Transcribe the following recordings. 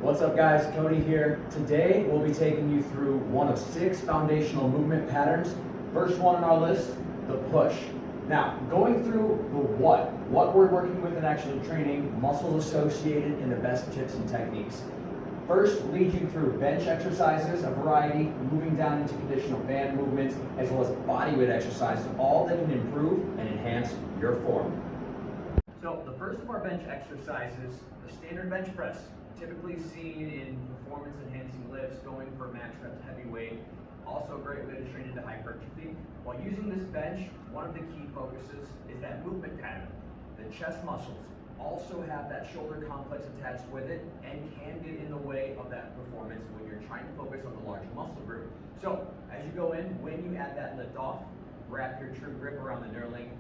What's up guys, Cody here. Today we'll be taking you through one of 6 foundational movement patterns. First one on our list, the push. Now, going through the what we're working with in actually training, muscles associated, and the best tips and techniques. First, lead you through bench exercises, a variety, moving down into conditional band movements, as well as bodyweight exercises, all that can improve and enhance your form. So the first of our bench exercises, the standard bench press, typically seen in performance enhancing lifts, going for max reps heavyweight. Also a great way to train into hypertrophy. While using this bench, one of the key focuses is that movement pattern. The chest muscles also have that shoulder complex attached with it and can get in the way of that performance when you're trying to focus on the larger muscle group. So as you go in, when you add that lift off, wrap your true grip around the knurling,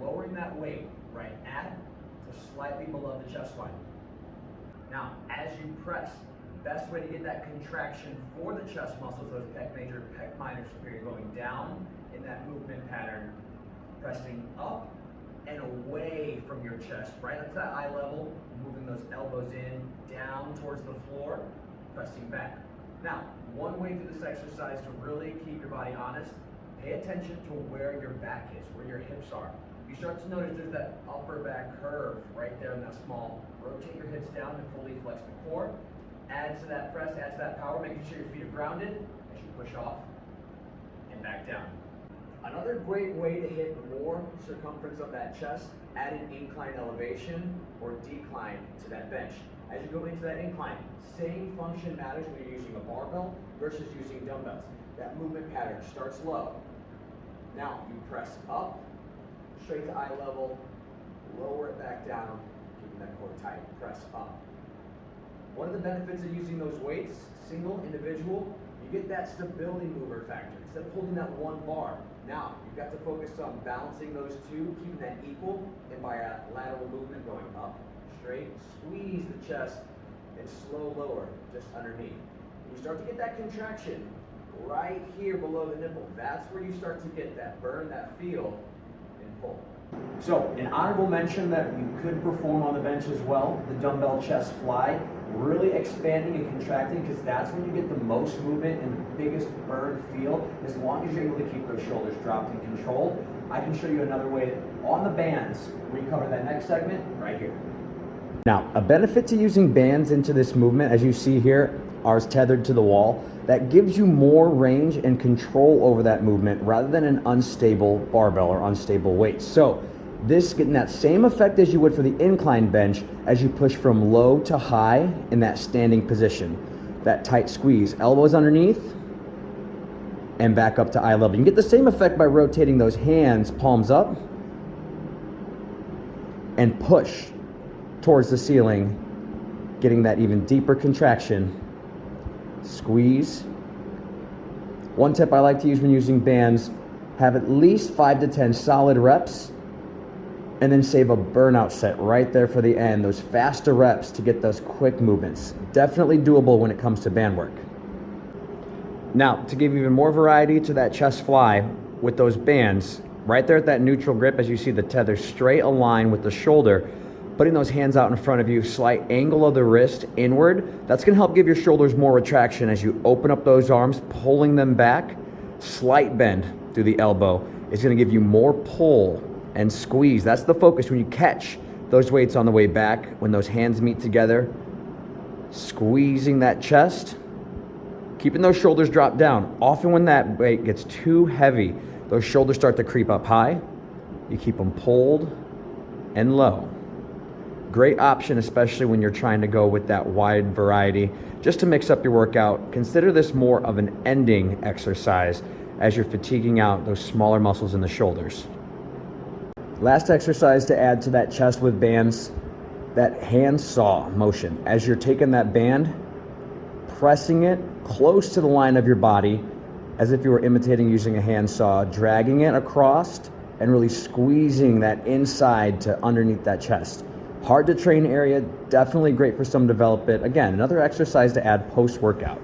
lowering that weight right at to slightly below the chest line. Now, as you press, the best way to get that contraction for the chest muscles, those pec major, pec minor, superior, going down in that movement pattern, pressing up and away from your chest, right up to that eye level, moving those elbows in, down towards the floor, pressing back. Now, one way through this exercise to really keep your body honest, pay attention to where your back is, where your hips are. If you start to notice there's that upper back curve right there in that small, rotate your hips down and fully flex the core. Add to that press, add to that power, making sure your feet are grounded as you push off and back down. Another great way to hit more circumference of that chest, add an incline elevation or decline to that bench. As you go into that incline, same function matters when you're using a barbell versus using dumbbells. That movement pattern starts low. Now you press up, straight to eye level, lower it back down, keeping that core tight, press up. One of the benefits of using those weights, single, individual, you get that stability mover factor. Instead of holding that one bar, now you've got to focus on balancing those two, keeping that equal, and by a lateral movement going up, straight, squeeze the chest, and slow lower just underneath. You start to get that contraction right here below the nipple. That's where you start to get that burn, that feel, and pull. So, an honorable mention that you could perform on the bench as well, the dumbbell chest fly, really expanding and contracting, because that's when you get the most movement and the biggest burn feel, as long as you're able to keep those shoulders dropped and controlled. I can show you another way on the bands. We cover that next segment right here. Now, a benefit to using bands into this movement, as you see here, ours tethered to the wall, that gives you more range and control over that movement rather than an unstable barbell or unstable weight. So this getting that same effect as you would for the incline bench as you push from low to high in that standing position. That tight squeeze, elbows underneath and back up to eye level. You can get the same effect by rotating those hands, palms up, and push towards the ceiling, getting that even deeper contraction. Squeeze. One tip I like to use when using bands, have at least 5 to 10 solid reps and then save a burnout set right there for the end, those faster reps to get those quick movements. Definitely doable when it comes to band work. Now, to give even more variety to that chest fly with those bands, right there at that neutral grip, as you see the tether straight aligned with the shoulder, putting those hands out in front of you, slight angle of the wrist inward, that's gonna help give your shoulders more retraction as you open up those arms, pulling them back. Slight bend through the elbow is gonna give you more pull and squeeze. That's the focus when you catch those weights on the way back, when those hands meet together, squeezing that chest, keeping those shoulders dropped down. Often when that weight gets too heavy, those shoulders start to creep up high. You keep them pulled and low. Great option, especially when you're trying to go with that wide variety. Just to mix up your workout, consider this more of an ending exercise as you're fatiguing out those smaller muscles in the shoulders. Last exercise to add to that chest with bands, that hand saw motion. As you're taking that band, pressing it close to the line of your body, as if you were imitating using a hand saw, dragging it across and really squeezing that inside to underneath that chest. Hard to train area, definitely great for some to develop it. Again, another exercise to add post-workout.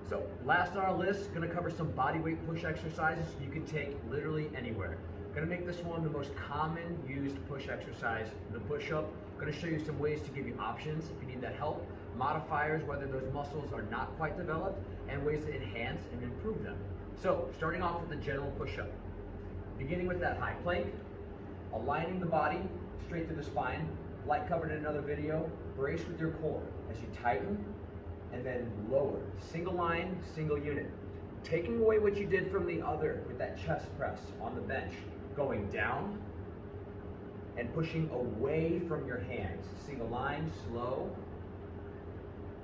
So last on our list, gonna cover some body weight push exercises you can take literally anywhere. Gonna make this one the most common used push exercise, the push-up. Gonna show you some ways to give you options if you need that help, modifiers, whether those muscles are not quite developed, and ways to enhance and improve them. So, starting off with the general push-up. Beginning with that high plank, aligning the body straight through the spine, like covered in another video, brace with your core as you tighten and then lower. Single line, single unit. Taking away what you did from the other with that chest press on the bench, going down and pushing away from your hands. Single line, slow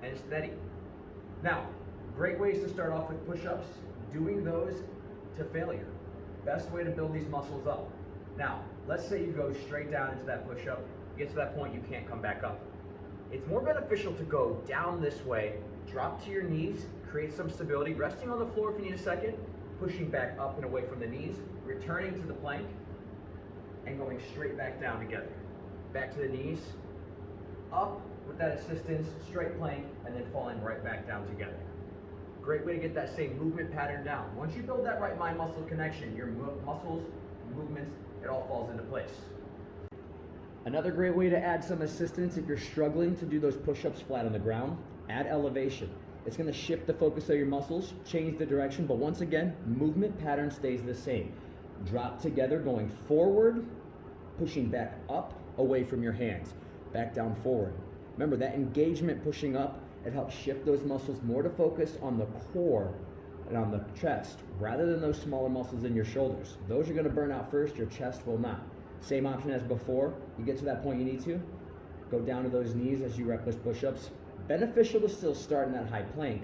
and steady. Now, great ways to start off with push-ups, doing those to failure. Best way to build these muscles up. Now, let's say you go straight down into that push-up, get to that point you can't come back up. It's more beneficial to go down this way, drop to your knees, create some stability, resting on the floor if you need a second, pushing back up and away from the knees, returning to the plank, and going straight back down together. Back to the knees, up with that assistance, straight plank, and then falling right back down together. Great way to get that same movement pattern down. Once you build that right mind-muscle connection, your muscles, movements, it all falls into place. Another great way to add some assistance if you're struggling to do those push-ups flat on the ground, add elevation. It's going to shift the focus of your muscles, change the direction, but once again, movement pattern stays the same. Drop together, going forward, pushing back up, away from your hands, back down forward. Remember that engagement pushing up, it helps shift those muscles more to focus on the core and on the chest, rather than those smaller muscles in your shoulders. Those are going to burn out first, your chest will not. Same option as before. You get to that point you need to, go down to those knees as you rep those push-ups. Beneficial to still start in that high plank,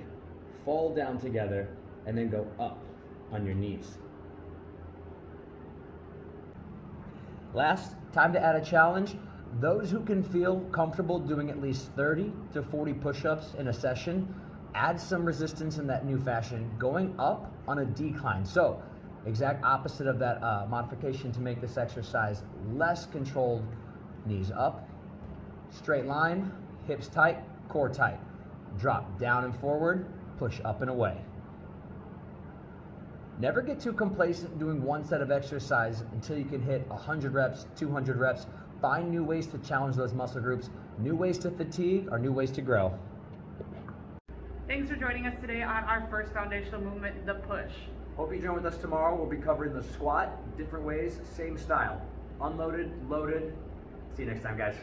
fall down together, and then go up on your knees. Last, time to add a challenge. Those who can feel comfortable doing at least 30 to 40 push-ups in a session, add some resistance in that new fashion, going up on a decline. So, exact opposite of that modification to make this exercise less controlled. Knees up, straight line, hips tight, core tight. Drop down and forward, push up and away. Never get too complacent doing one set of exercise until you can hit 100 reps, 200 reps. Find new ways to challenge those muscle groups, new ways to fatigue, or new ways to grow. Thanks for joining us today on our first foundational movement, the push. Hope you join with us tomorrow. We'll be covering the squat, different ways, same style. Unloaded, loaded. See you next time, guys.